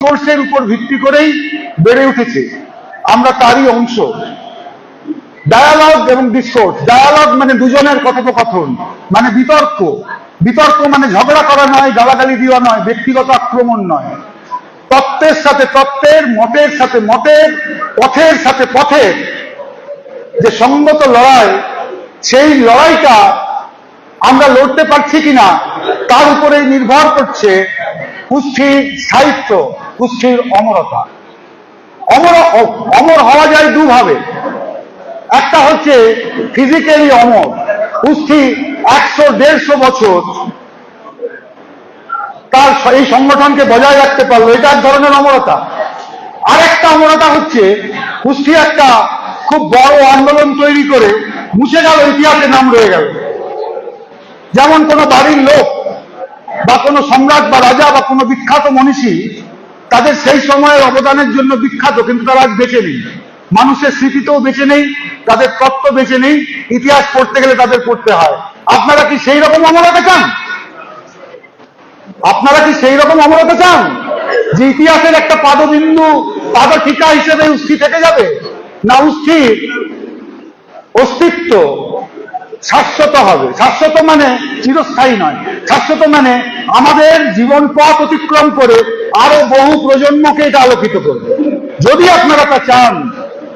ডিসকোর্সের উপর ভিত্তি করেই বেড়ে উঠেছে, আমরা তারই অংশ। ডায়ালগ এবং ডিসকোর্স, ডায়ালগ মানে দুজনের কথোপকথন, মানে বিতর্ক, বিতর্ক মানে ঝগড়া করা নয়, গালাগালি দেওয়া নয়, ব্যক্তিগত আক্রমণ নয়, তত্ত্বের সাথে তত্ত্বের, মতের সাথে মতের, পথের সাথে পথের যে সঙ্গত লড়াই, সেই লড়াইটা আমরা লড়তে পারছি কিনা তার উপরে নির্ভর করছে কুষ্ঠির স্থায়িত্ব, কুষ্ঠির অমরতা। অমর হওয়া যায় দুভাবে। একটা হচ্ছে ফিজিক্যালি অমর, কুষ্ঠি 100-150 বছর তার এই সংগঠনকে বজায় রাখতে পারলো, এটা এক ধরনের অমরতা। আর একটা অমরতা হচ্ছে কুষ্টি একটা খুব বড় আন্দোলন তৈরি করে মুছে গেল, ইতিহাসে নাম রয়ে গেল। যেমন কোনো বাড়ির লোক বা কোনো সম্রাট বা রাজা বা কোনো বিখ্যাত মনীষী, তাদের সেই সময়ের অবদানের জন্য বিখ্যাত, কিন্তু তারা আজ বেঁচে নেই, মানুষের স্মৃতিতেও বেঁচে নেই, তাদের তত্ত্ব বেঁচে নেই, ইতিহাস পড়তে গেলে তাদের পড়তে হয়। আপনারা কি সেই রকম অমরতা চান? আপনারা কি সেই রকম অমরতা চান যে ইতিহাসের একটা পাদবিন্দু, পাদটিকা হিসেবে উষ্ঠি থেকে যাবে? না, উষ্ঠির অস্তিত্ব শাশ্বত হবে। শাশ্বত মানে চিরস্থায়ী নয়, শাশ্বত মানে আমাদের জীবন পথ অতিক্রম করে আরো বহু প্রজন্মকে এটা আলোকিত করবে। যদি আপনারা তা চান,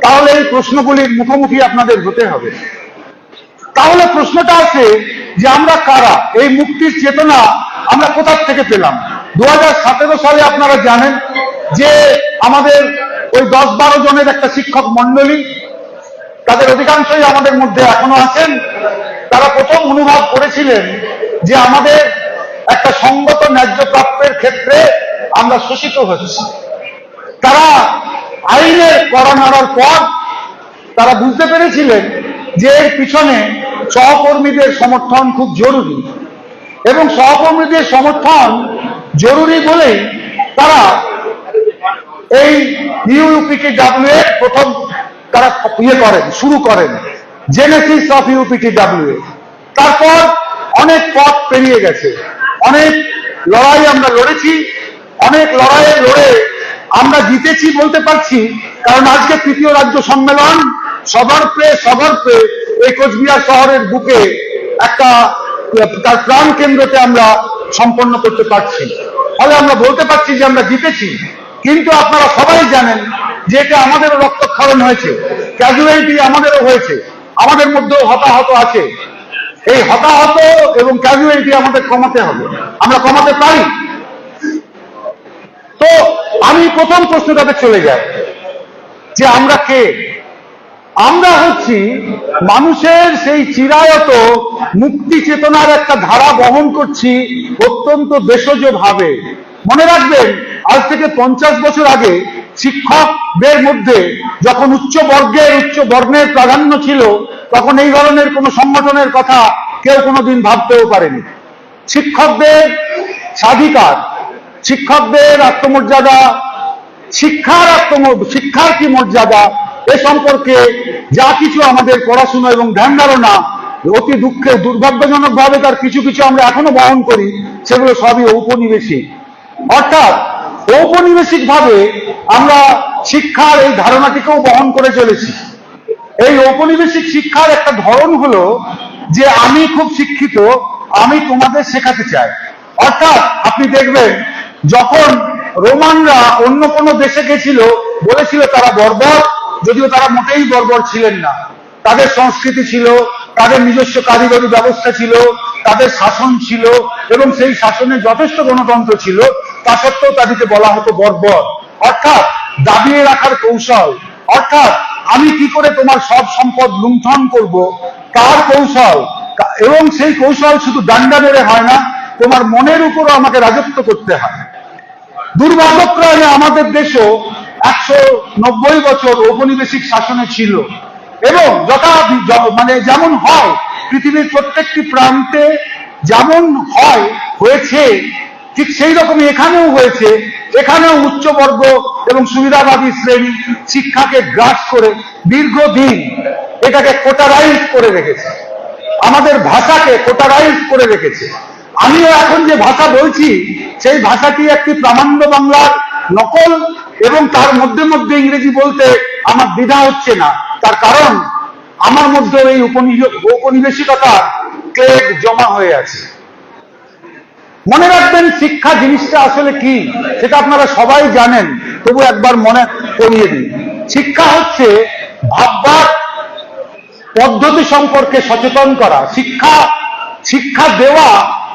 তাহলে এই প্রশ্নগুলির মুখোমুখি আপনাদের হতে হবে। তাহলে প্রশ্নটা আছে যে আমরা কারা, এই মুক্তির চেতনা আমরা কোথা থেকে পেলাম? 2017 সালে আপনারা জানেন যে আমাদের ওই 10-12 জনের একটা শিক্ষক মন্ডলী, তাদের অধিকাংশই আমাদের মধ্যে এখনো আছেন, তারা প্রথম অনুভব করেছিলেন যে আমাদের একটা সঙ্গত ন্যায্য প্রাপ্যের ক্ষেত্রে আমরা শোষিত হচ্ছি। তারা আইনের কড়া নাড়ার পর তারা বুঝতে পেরেছিলেন যে এর পিছনে সহকর্মীদের সমর্থন খুব জরুরি, এবং সহকর্মীদের সমর্থন জরুরি বলেই তারা এই ইউপিটিডব্লিউ এর প্রথম তারা শুরু করেন, জেনেসিস অফ ইউপিটিডব্লিউ। তারপর অনেক পথ পেরিয়ে গেছে, অনেক লড়াই আমরা লড়েছি, অনেক লড়াইয়ে লড়ে আমরা জিতেছি বলতে পারছি, কারণ আজকে তৃতীয় রাজ্য সম্মেলন সগর্বে এই কোচবিহার শহরের বুকে একটা তার প্রাণ কেন্দ্রতে আমরা সম্পন্ন করতে পারছি। ফলে আমরা বলতে পারছি যে আমরা জিতেছি। কিন্তু আপনারা সবাই জানেন যে এটা আমাদেরও রক্তক্ষরণ হয়েছে, ক্যাজুয়ালিটি আমাদেরও হয়েছে, আমাদের মধ্যেও হতাহত আছে। এই হতাহত এবং ক্যাজুয়ালিটি আমাদের কমাতে হবে, আমরা কমাতে পারি। তো আমি প্রথম প্রশ্নটাতে চলে যাই যে আমরা কে? আমরা হচ্ছি মানুষের সেই চিরায়ত মুক্তি চেতনার একটা ধারা বহন করছি অত্যন্ত ভেষজ ভাবে। মনে রাখবেন, আজ থেকে 50 বছর আগে শিক্ষকদের মধ্যে যখন উচ্চ বর্ণের প্রাধান্য ছিল, তখন এই ধরনের কোন সংগঠনের কথা কেউ কোনোদিন ভাবতেও পারেনি। শিক্ষকদের স্বাধিকার, শিক্ষকদের আত্মমর্যাদা, শিক্ষার কি মর্যাদা, এ সম্পর্কে যা কিছু আমাদের পড়াশোনা এবং ধ্যান ধারণা, অতি দুঃখে দুর্ভাগ্যজনক ভাবে তার কিছু কিছু আমরা এখনো বহন করি, সেগুলো সবই ঔপনিবেশিক। অর্থাৎ ঔপনিবেশিক ভাবে আমরা শিক্ষার এই ধারণাটিকেও বহন করে চলেছি। এই ঔপনিবেশিক শিক্ষার একটা ধরন হলো যে আমি খুব শিক্ষিত, আমি তোমাদের শেখাতে চাই। অর্থাৎ আপনি দেখবেন, যখন রোমানরা অন্য কোনো দেশে গেছিল, বলেছিল তারা বর্বর, যদিও তারা মোটেই বর্বর ছিলেন না। তাদের সংস্কৃতি ছিল, তাদের নিজস্ব কারিগরি ব্যবস্থা ছিল, তাদের শাসন ছিল, এবং সেই শাসনে যথেষ্ট গণতন্ত্র ছিল। তা সত্ত্বেও তাদেরকে বলা হতো বর্বর। অর্থাৎ দাবিয়ে রাখার কৌশল, অর্থাৎ আমি কি করে তোমার সব সম্পদ লুণ্ঠন করব তার কৌশল। এবং সেই কৌশল শুধু ডান্ডা মেরে হয় না, তোমার মনের উপরও আমাকে রাজত্ব করতে হয়। দুর্ভাগ্যক্রমে আমাদের দেশও 190 বছর ঔপনিবেশিক শাসনে ছিল, এবং যেমন হয় পৃথিবীর প্রত্যেকটি প্রান্তে যেমন হয়েছে, ঠিক সেই রকমই এখানেও হয়েছে। এখানেও উচ্চবর্গ এবং সুবিধাবাদী শ্রেণী শিক্ষাকে গ্রাস করে দীর্ঘদিন এটাকে কোটারাইজ করে রেখেছে, আমাদের ভাষাকে কোটারাইজ করে রেখেছে। আমিও এখন যে ভাষা বলছি, সেই ভাষাটি একটি প্রামাণ্য বাংলার নকল এবং তার মধ্যে মধ্যে ইংরেজি বলতে আমার দ্বিধা হচ্ছে না, তার কারণ আমার মধ্যে এই ঔপনিবেশিকতার ক্লেদ জমা হয়ে আছে। মনে রাখবেন, শিক্ষা জিনিসটা আসলে কি সেটা আপনারা সবাই জানেন, তবু একবার মনে করিয়ে দিই। শিক্ষা হচ্ছে ভাববার পদ্ধতি সম্পর্কে সচেতন করা। শিক্ষা দেওয়া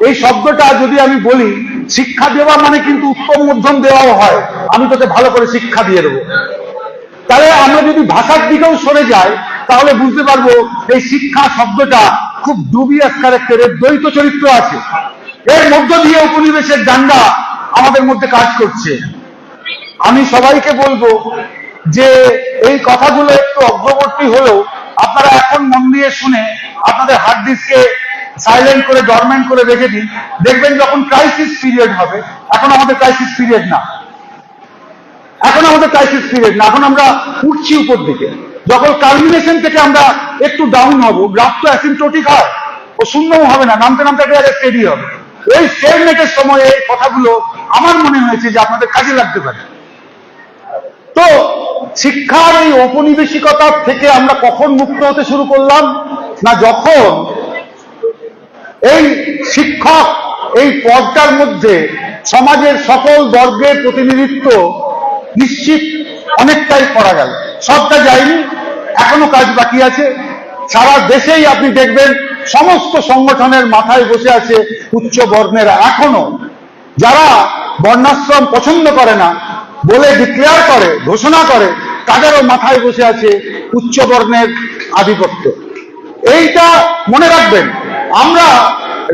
এই শব্দটা যদি আমি বলি, শিক্ষা দেওয়া মানে কিন্তু উত্তম মধ্যম দেওয়াও হয়, আমি তোকে ভালো করে শিক্ষা দিয়ে দেবো। তাহলে আমরা যদি ভাষার দিকেও সরে যাই তাহলে বুঝতে পারবো এই শিক্ষা শব্দটা খুব ডুবিয়াস ক্যারেক্টারের, দ্বৈত চরিত্র আছে, এর মধ্য দিয়ে উপনিবেশের ডান্ডা আমাদের মধ্যে কাজ করছে। আমি সবাইকে বলবো যে এই কথাগুলো একটু অগ্রবর্তী হলেও আপনারা এখন মন দিয়ে শুনে আপনাদের হার্ড ডিস্কে সাইলেন্ট করে ডরমেন্ট করে রেখে দিন। দেখবেন যখন ক্রাইসিস পিরিয়ড হবে, এখন আমাদের ক্রাইসিস পিরিয়ড না, এখন আমরা উঠছি উপর দিকে। যখন কালমিনেশন থেকে আমরা একটু ডাউন হব, গ্রাফ তো অ্যাসিম্পটোটিক হয়, ও শূন্যও হবে না, নামতে নামতে একটা স্টেডি হবে। এই স্টেডনেটের সময়ে এই কথাগুলো আমার মনে হয়েছে যে আপনাদের কাজে লাগতে পারে। তো শিক্ষার এই ঔপনিবেশিকতা থেকে আমরা কখন মুক্ত হতে শুরু করলাম না, যখন এই শিক্ষক এই পদটার মধ্যে সমাজের সকল বর্গের প্রতিনিধিত্ব নিশ্চিত অনেকটাই করা গেল। সবটা যায়নি, এখনো কাজ বাকি আছে। সারা দেশেই আপনি দেখবেন সমস্ত সংগঠনের মাথায় বসে আছে উচ্চ বর্ণেরা, এখনো যারা বর্ণাশ্রম পছন্দ করে না বলে ডিক্লেয়ার করে, ঘোষণা করে, তাদেরও মাথায় বসে আছে উচ্চ বর্ণের আধিপত্য। এইটা মনে রাখবেন। আমরা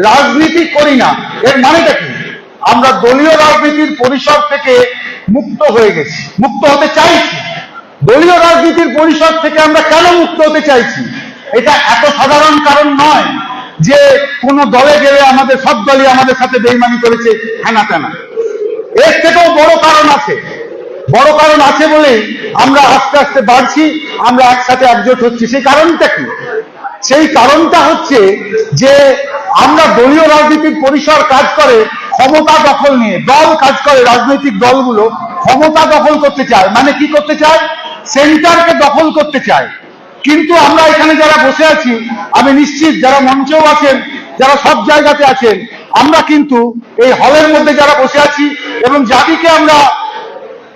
রাজনীতি করি না, এর মানেটা কি? আমরা দলীয় রাজনীতির পরিসর থেকে মুক্ত হয়ে গেছি, মুক্ত হতে চাইছি। দলীয় রাজনীতির পরিসর থেকে আমরা কেন মুক্ত হতে চাইছি? এটা এত সাধারণ কারণ নয় যে কোন দলে গেলে আমাদের সব দলই আমাদের সাথে বেইমানি করেছে, হেনা তেনা। এর থেকেও বড় কারণ আছে। বড় কারণ আছে বলেই আমরা আস্তে আস্তে বাড়ছি, আমরা একসাথে একজোট হচ্ছি। সেই কারণটা কি? সেই কারণটা হচ্ছে যে আমরা দলীয় রাজনীতির পরিসর কাজ করে ক্ষমতা দখল নিয়ে, দল কাজ করে, রাজনৈতিক দলগুলো ক্ষমতা দখল করতে চায়। মানে কি করতে চায়? সেন্টারকে দখল করতে চায়। কিন্তু আমরা এখানে যারা বসে আছি, আমি নিশ্চিত যারা মঞ্চেও আছেন, যারা সব জায়গাতে আছেন, আমরা কিন্তু এই হলের মধ্যে যারা বসে আছি এবং জাতিকে আমরা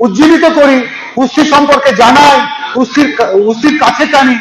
উজ্জীবিত করি, কুস্তি সম্পর্কে জানাই, কুস্তির কাছে টানি,